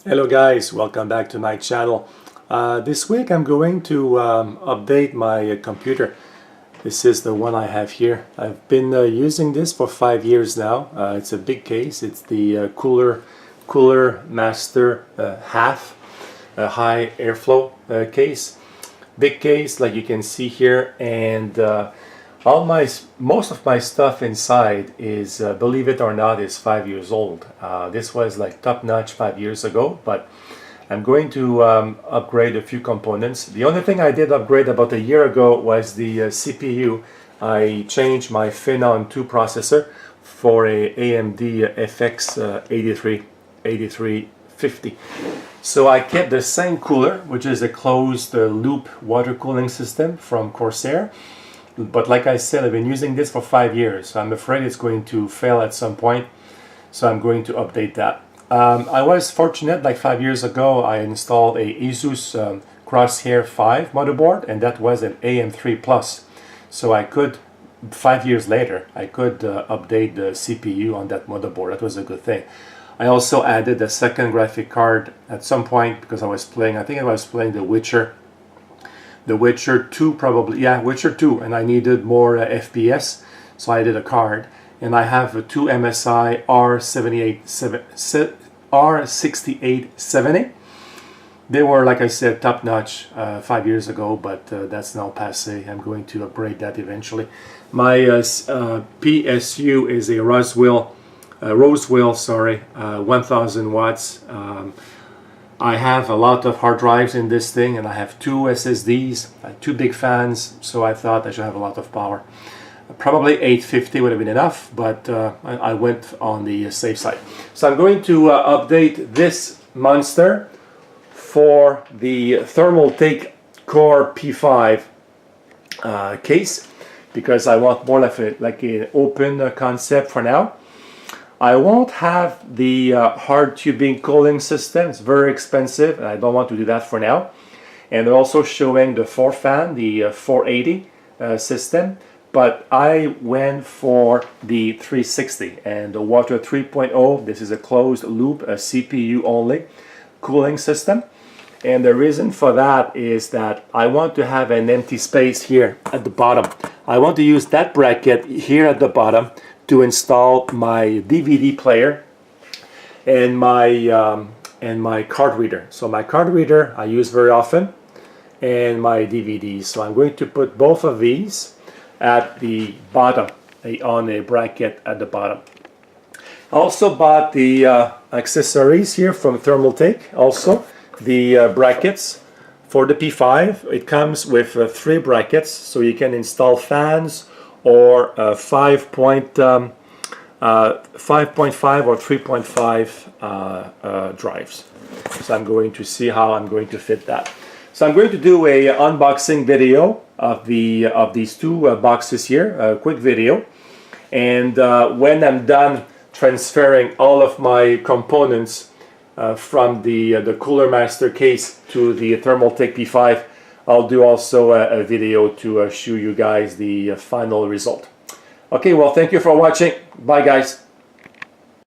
Hello guys, welcome back to my channel. This week I'm going to update my computer. This is the one I have here. I've been using this for 5 years now. It's a big case. It's the Cooler Master HAF, a high airflow case. Big case like you can see here, and most of my stuff inside is, believe it or not, is 5 years old. This was like top-notch 5 years ago, but I'm going to upgrade a few components. The only thing I did upgrade about a year ago was the CPU. I changed my Phenom 2 processor for a AMD FX 8350. So I kept the same cooler, which is a closed loop water cooling system from Corsair. But like I said, I've been using this for 5 years, so I'm afraid it's going to fail at some point, so I'm going to update that. I was fortunate, like 5 years ago, I installed a Asus Crosshair 5 motherboard, and that was an AM3 Plus. So I could, 5 years later, I could update the CPU on that motherboard. That was a good thing. I also added a second graphic card at some point because I was playing, I think I was playing The Witcher 2 probably, yeah, Witcher 2, and I needed more FPS, so I did a card. And I have two MSI R6870. They were, like I said, top-notch 5 years ago, but that's now passé. I'm going to upgrade that eventually. My PSU is a Rosewell, 1000 watts. I have a lot of hard drives in this thing, and I have two SSDs, two big fans, so I thought I should have a lot of power. Probably 850 would have been enough, but I went on the safe side. So I'm going to update this monster for the Thermaltake Core P5 case, because I want more like an open concept for now. I won't have the hard tubing cooling system. It's very expensive, and I don't want to do that for now. And they're also showing the 4-fan, the 480 system, but I went for the 360 and the Water 3.0. This is a closed loop, a CPU only cooling system. And the reason for that is that I want to have an empty space here at the bottom. I want to use that bracket here at the bottom to install my DVD player and my card reader. So my card reader I use very often, and my DVDs. So I'm going to put both of these at the bottom, on a bracket at the bottom. I also bought the accessories here from Thermaltake, also the brackets for the P5. It comes with 3 brackets, so you can install fans or 5.5 or 3.5 drives. So I'm going to see how I'm going to fit that. So I'm going to do a unboxing video of these two boxes here, a quick video. And when I'm done transferring all of my components from the Cooler Master case to the Thermaltake P5, I'll do also a video to show you guys the final result. Okay, well, thank you for watching. Bye, guys.